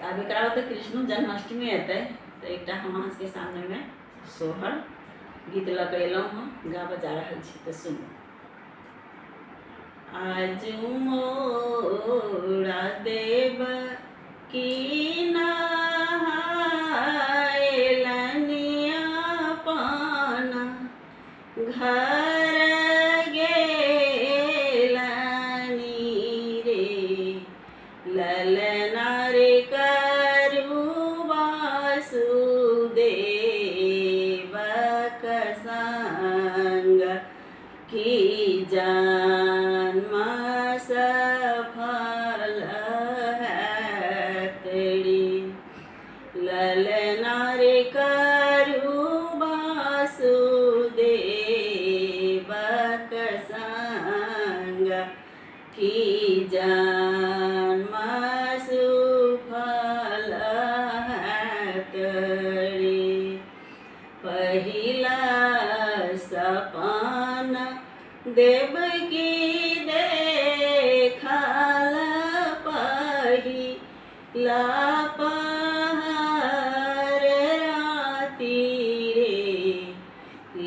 अब एक तो कृष्ण जन्माष्टमी अतै तो एक हम अहाँ के सामने में सोहर गीत लगेलहुँ हँ गा बजा रहल छी तो सुनू। आज मोरा देव की नहायलनिया पाना घर गेलनी रे ललना रे करु वासुदेव संग की जन्म सफल हैतड़ी ललना रे करु वासुदेव संग की जन्म सुफल हैतड़ी पहिला सपन देवकी देखल पहिला पहर राति रे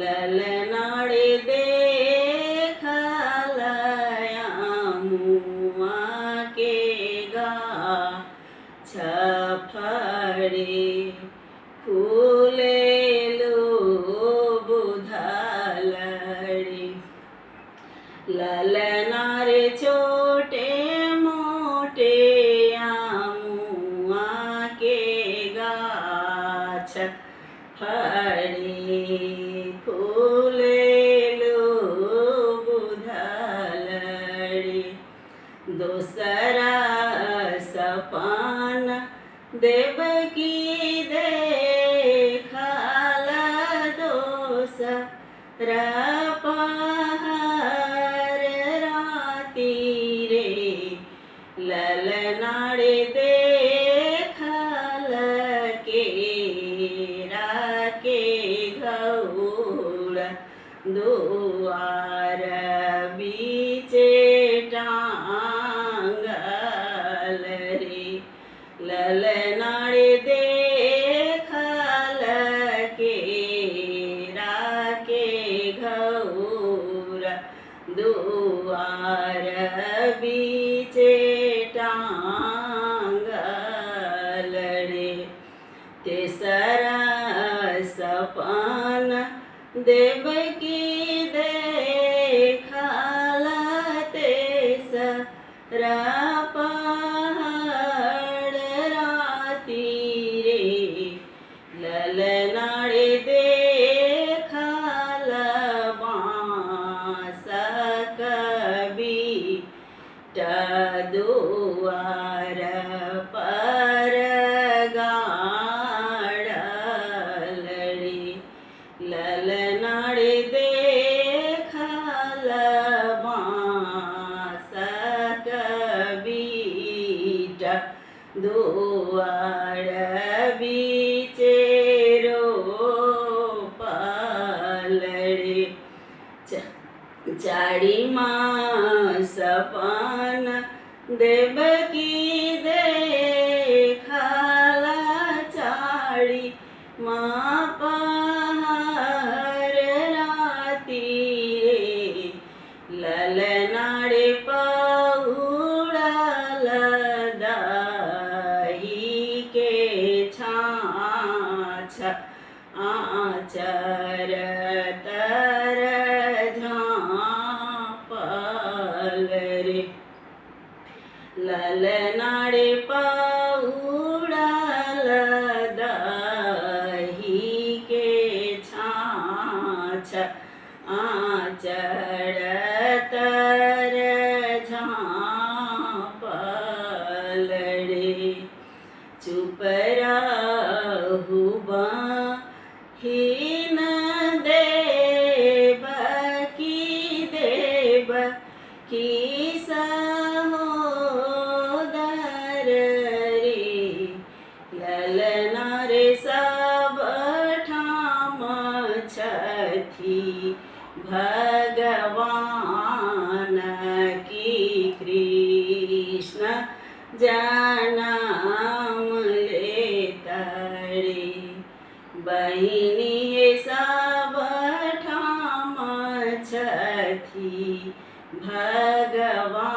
ललना रे देखल मुआ के गाछ फरे फूले लो बुधलड़ी ललना रे छोटे मोटे आमुआ के गाछ फरे फूले लो बुधलड़ी दोसरा सपन देवकी देखल दोसरा पहर राति रे ललना रे देखल केरा के घौर दुआर बीचे टांगल रे ललना रे देखल केरा के घौर दुआर बीचे टांगल रे तेसरा सपन देवकी देखल तेसरा पहर राति रे ललना रे देखल बाँसक बीटा दुआर पर गाड़ल रे ललना रे देखल बाँसक बीटा दुआर बीचे रोपल रे चारी सपन देवकी देखल चारी पहर राति रे ललना रे पौड़ल दही के छाछ आचर तर झाँपल रे ललना रे पौड़ल दही के छाछ आचर तर झाँपल रे चुप रहु बहिन देवकी सहोदर रे ललना रे सब ठाम छथि भगवान की कृष्ण जन्म बहिनी सब ठाम छथि भगवान